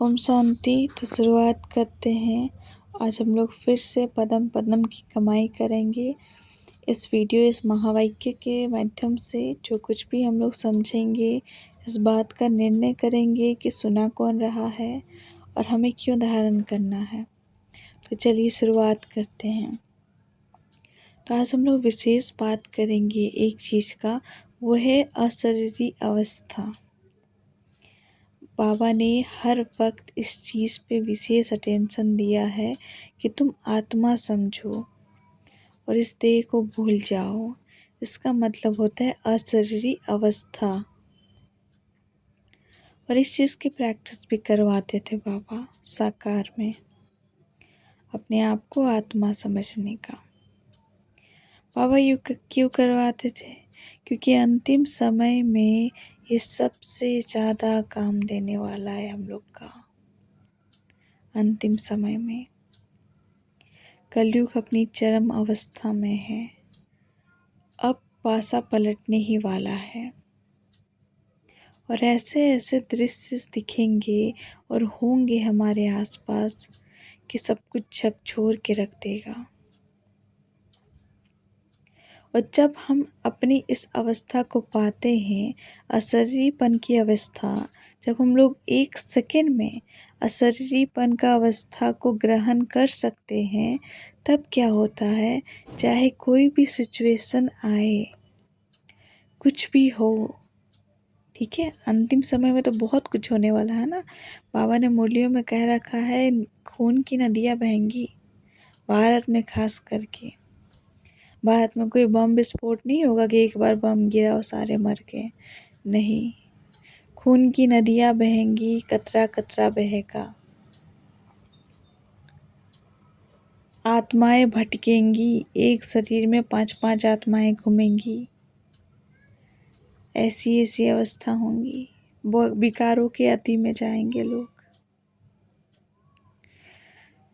ओम शांति। तो शुरुआत करते हैं। आज हम लोग फिर से पदम पद्म की कमाई करेंगे। इस महावाक्य के माध्यम से जो कुछ भी हम लोग समझेंगे, इस बात का निर्णय करेंगे कि सुना कौन रहा है और हमें क्यों धारण करना है। तो चलिए शुरुआत करते हैं। तो आज हम लोग विशेष बात करेंगे एक चीज़ का, वो है अशरीरी अवस्था। बाबा ने हर वक्त इस चीज़ पे विशेष अटेंशन दिया है कि तुम आत्मा समझो और इस देह को भूल जाओ। इसका मतलब होता है अशरीरी अवस्था। और इस चीज़ की प्रैक्टिस भी करवाते थे बाबा साकार में, अपने आप को आत्मा समझने का। बाबा क्यों करवाते थे? क्योंकि अंतिम समय में ये सबसे ज़्यादा काम देने वाला है हम लोग का। अंतिम समय में कलयुग अपनी चरम अवस्था में है। अब पासा पलटने ही वाला है और ऐसे ऐसे दृश्य दिखेंगे और होंगे हमारे आसपास कि सब कुछ झकझोर के रख देगा। और जब हम अपनी इस अवस्था को पाते हैं, अशरीरीपन की अवस्था, जब हम लोग एक सेकंड में अशरीरीपन का अवस्था को ग्रहण कर सकते हैं, तब क्या होता है, चाहे कोई भी सिचुएशन आए, कुछ भी हो, ठीक है। अंतिम समय में तो बहुत कुछ होने वाला है ना। बाबा ने मुरलियों में कह रखा है, खून की नदियाँ बहेंगी भारत में। खास करके भारत में कोई बम विस्फोट नहीं होगा कि एक बार बम गिरा और सारे मर गए, नहीं। खून की नदियाँ बहेंगी, कतरा कतरा बहेगा। आत्माएं भटकेंगी, एक शरीर में 5-5 आत्माएं घूमेंगी। ऐसी ऐसी अवस्था होंगी, विकारों के अति में जाएंगे लोग।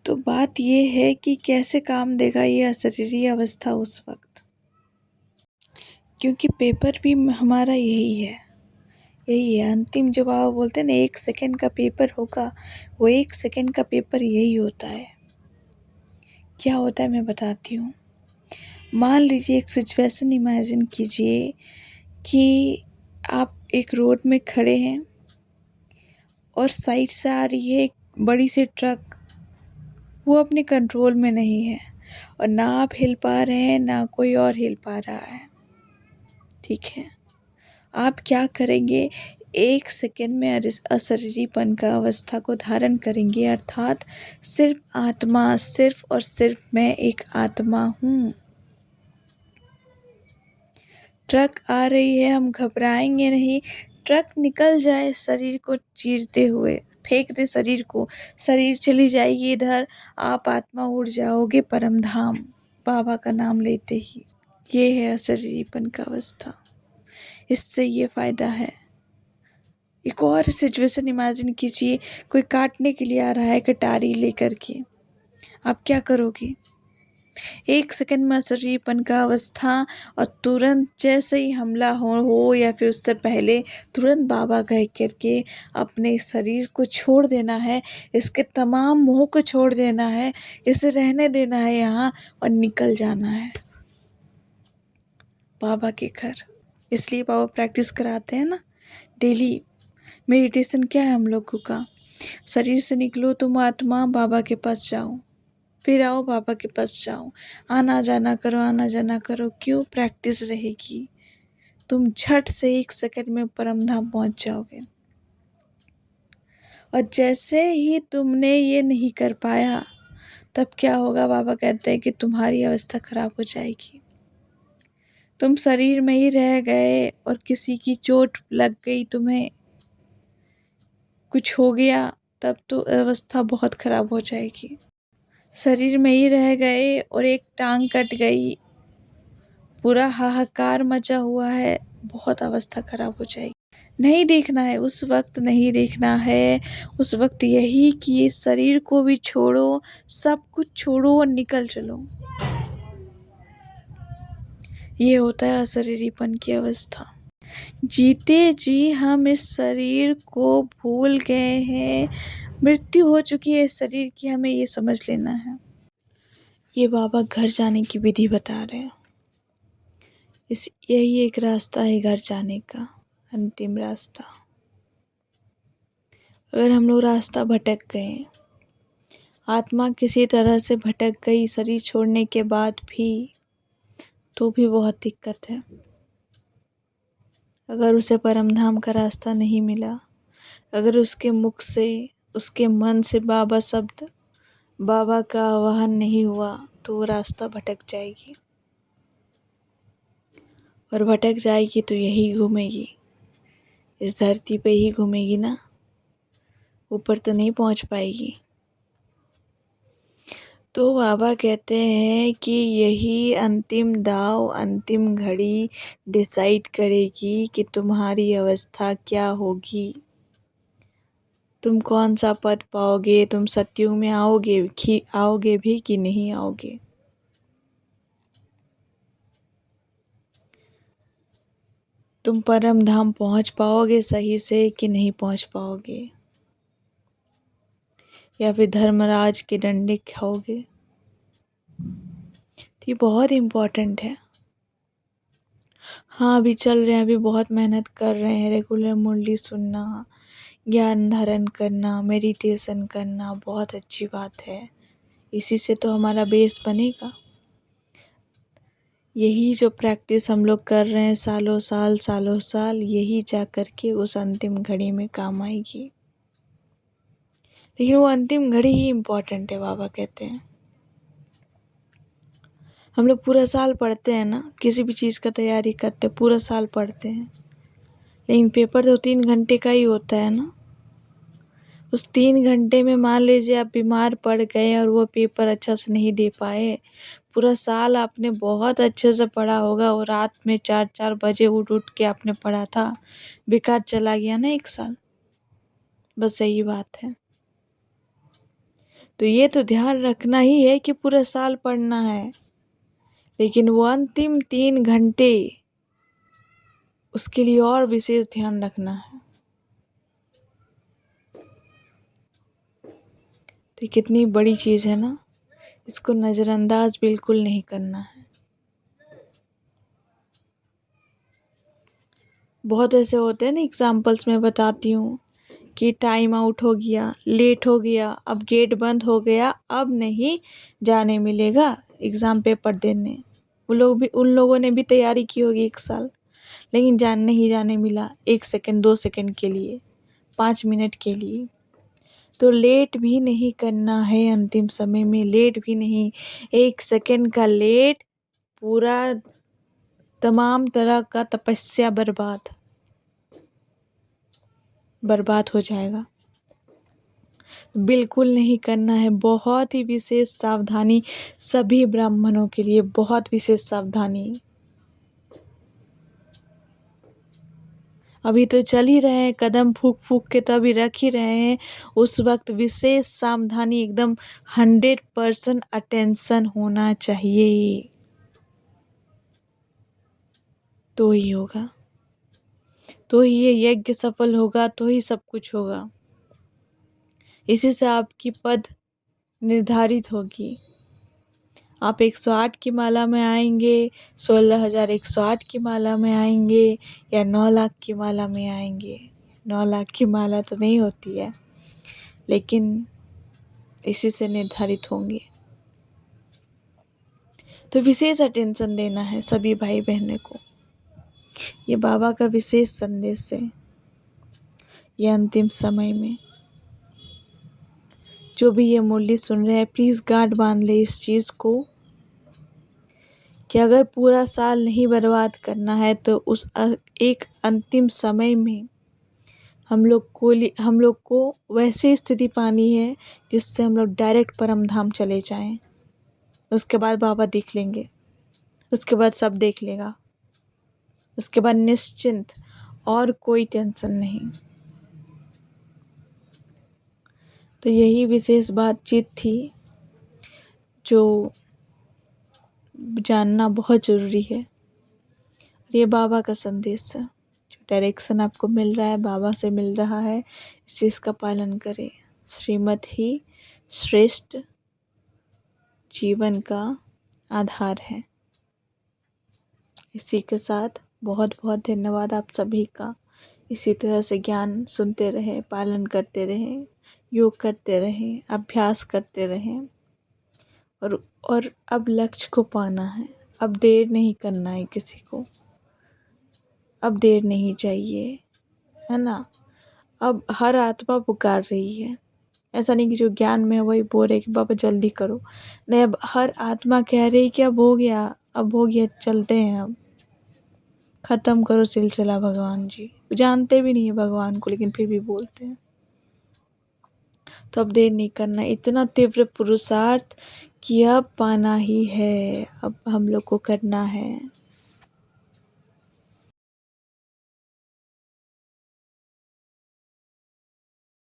तो बात ये है कि कैसे काम देगा ये अशरीरी अवस्था उस वक्त, क्योंकि पेपर भी हमारा यही है। अंतिम जो बाबा बोलते हैं ना, 1 सेकंड का पेपर होगा, वो 1 सेकंड का पेपर यही होता है। क्या होता है मैं बताती हूँ। मान लीजिए एक सिचुएशन इमेजिन कीजिए कि आप एक रोड में खड़े हैं और साइड से आ रही है एक बड़ी सी ट्रक। वो अपने कंट्रोल में नहीं है और ना आप हिल पा रहे हैं, ना कोई और हिल पा रहा है, ठीक है। आप क्या करेंगे, 1 सेकंड में अशरीरीपन का अवस्था को धारण करेंगे, अर्थात सिर्फ आत्मा, सिर्फ और सिर्फ मैं एक आत्मा हूँ। ट्रक आ रही है, हम घबराएंगे नहीं। ट्रक निकल जाए शरीर को चीरते हुए, फेंक दे शरीर को, शरीर चली जाएगी इधर, आप आत्मा उड़ जाओगे परम धाम बाबा का नाम लेते ही। ये है अशरीरीपन का अवस्था। इससे ये फ़ायदा है। एक और सिचुएशन इमेजिन कीजिए, कोई काटने के लिए आ रहा है कटारी लेकर के, आप क्या करोगे? 1 सेकंड में अशरीरीपन का अवस्था और तुरंत जैसे ही हमला हो या फिर उससे पहले तुरंत बाबा कह करके अपने शरीर को छोड़ देना है, इसके तमाम मोह को छोड़ देना है, इसे रहने देना है यहाँ और निकल जाना है बाबा के घर। इसलिए बाबा प्रैक्टिस कराते हैं ना डेली। मेडिटेशन क्या है हम लोगों का, शरीर से निकलो तुम आत्मा, बाबा के पास जाओ, फिर आओ बाबा के पास जाओ, आना जाना करो, आना जाना करो। क्यों? प्रैक्टिस रहेगी, तुम झट से 1 सेकंड में परम धाम पहुंच जाओगे। और जैसे ही तुमने ये नहीं कर पाया, तब क्या होगा, बाबा कहते हैं कि तुम्हारी अवस्था खराब हो जाएगी। तुम शरीर में ही रह गए और किसी की चोट लग गई, तुम्हें कुछ हो गया, तब तो अवस्था बहुत खराब हो जाएगी। शरीर में ही रह गए और एक टांग कट गई, पूरा हाहाकार मचा हुआ है, बहुत अवस्था खराब हो जाएगी। नहीं देखना है उस वक्त, नहीं देखना है उस वक्त यही कि इस शरीर को भी छोड़ो, सब कुछ छोड़ो और निकल चलो। ये होता है अशरीरीपन की अवस्था। जीते जी हम इस शरीर को भूल गए हैं, मृत्यु हो चुकी है इस शरीर की, हमें ये समझ लेना है। ये बाबा घर जाने की विधि बता रहे हैं। यही एक रास्ता है घर जाने का, अंतिम रास्ता। अगर हम लोग रास्ता भटक गए, आत्मा किसी तरह से भटक गई शरीर छोड़ने के बाद भी, तो भी बहुत दिक्कत है। अगर उसे परम धाम का रास्ता नहीं मिला, अगर उसके मुख से, उसके मन से बाबा शब्द, बाबा का आवाहन नहीं हुआ, तो वो रास्ता भटक जाएगी। और भटक जाएगी तो यही घूमेगी, इस धरती पे ही घूमेगी ना, ऊपर तो नहीं पहुंच पाएगी। तो बाबा कहते हैं कि यही अंतिम दाव, अंतिम घड़ी डिसाइड करेगी कि तुम्हारी अवस्था क्या होगी, तुम कौन सा पद पाओगे, तुम सत्युग में आओगे भी कि नहीं आओगे। तुम परम धाम पहुंच पाओगे सही से कि नहीं पहुंच पाओगे, या फिर धर्मराज के डंडे खाओगे। तो ये बहुत इम्पोर्टेंट है। हाँ, अभी चल रहे हैं, अभी बहुत मेहनत कर रहे हैं, रेगुलर मुरली सुनना, ज्ञान धारण करना, मेडिटेशन करना बहुत अच्छी बात है। इसी से तो हमारा बेस बनेगा। यही जो प्रैक्टिस हम लोग कर रहे हैं सालों साल, यही जा कर के उस अंतिम घड़ी में काम आएगी। लेकिन वो अंतिम घड़ी ही इम्पोर्टेंट है, बाबा कहते हैं। हम लोग पूरा साल पढ़ते हैं ना, किसी भी चीज़ का तैयारी करते पूरा साल पढ़ते हैं, लेकिन पेपर तो 3 घंटे का ही होता है ना। उस 3 घंटे में मान लीजिए आप बीमार पड़ गए और वो पेपर अच्छा से नहीं दे पाए, पूरा साल आपने बहुत अच्छे से पढ़ा होगा और रात में 4-4 बजे उठ उठ के आपने पढ़ा था, बेकार चला गया ना 1 साल। बस यही बात है। तो ये तो ध्यान रखना ही है कि पूरा साल पढ़ना है, लेकिन वो अंतिम 3 घंटे, उसके लिए और विशेष ध्यान रखना है। तो ये कितनी बड़ी चीज़ है ना, इसको नज़रअंदाज बिल्कुल नहीं करना है। बहुत ऐसे होते हैं ना, एग्जाम्पल्स मैं बताती हूँ कि टाइम आउट हो गया, लेट हो गया, अब गेट बंद हो गया, अब नहीं जाने मिलेगा एग्ज़ाम पेपर देने। उन लोगों ने भी तैयारी की होगी 1 साल, लेकिन नहीं जाने मिला 1 सेकंड 2 सेकंड के लिए, 5 मिनट के लिए। तो लेट भी नहीं करना है अंतिम समय में, लेट भी नहीं। 1 सेकंड का लेट, पूरा तमाम तरह का तपस्या बर्बाद हो जाएगा। बिल्कुल नहीं करना है। बहुत ही विशेष सावधानी सभी ब्राह्मणों के लिए, बहुत विशेष सावधानी। अभी तो चल ही रहे हैं, कदम फूक फूक के तो अभी रख ही रहे हैं। उस वक्त विशेष सावधानी, एकदम 100% अटेंशन होना चाहिए, तो ही होगा, तो ही ये यज्ञ सफल होगा, तो ही सब कुछ होगा। इसी से आपकी पद निर्धारित होगी। आप 108 की माला में आएंगे, 16,108 की माला में आएंगे, या 9 लाख की माला में आएंगे। 9 लाख की माला तो नहीं होती है, लेकिन इसी से निर्धारित होंगे। तो विशेष अटेंशन देना है सभी भाई बहनों को। ये बाबा का विशेष संदेश है। ये अंतिम समय में जो भी ये मुरली सुन रहे हैं, प्लीज़ गांठ बांध ले इस चीज़ को कि अगर पूरा साल नहीं बर्बाद करना है, तो उस एक अंतिम समय में हम लोग को वैसी स्थिति पानी है जिससे हम लोग डायरेक्ट परम धाम चले जाएं। उसके बाद बाबा देख लेंगे, उसके बाद सब देख लेगा, उसके बाद निश्चिंत, और कोई टेंशन नहीं। तो यही विशेष बातचीत थी जो जानना बहुत ज़रूरी है। और ये बाबा का संदेश है, जो डायरेक्शन आपको मिल रहा है, बाबा से मिल रहा है, इस चीज़ का पालन करें। श्रीमत ही श्रेष्ठ जीवन का आधार है। इसी के साथ बहुत बहुत धन्यवाद आप सभी का। इसी तरह से ज्ञान सुनते रहें, पालन करते रहें, योग करते रहें, अभ्यास करते रहें। और अब लक्ष्य को पाना है। अब देर नहीं करना है किसी को। अब देर नहीं चाहिए, है ना। अब हर आत्मा पुकार रही है। ऐसा नहीं कि जो ज्ञान में है वही बोल रहे कि बाबा जल्दी करो। नहीं, अब हर आत्मा कह रही कि अब हो गया, अब हो गया, चलते हैं अब। ख़त्म करो सिलसिला भगवान जी। जानते भी नहीं है भगवान को लेकिन फिर भी बोलते हैं। तो अब देर नहीं करना। इतना तीव्र पुरुषार्थ कि अब पाना ही है, अब हम लोग को करना है।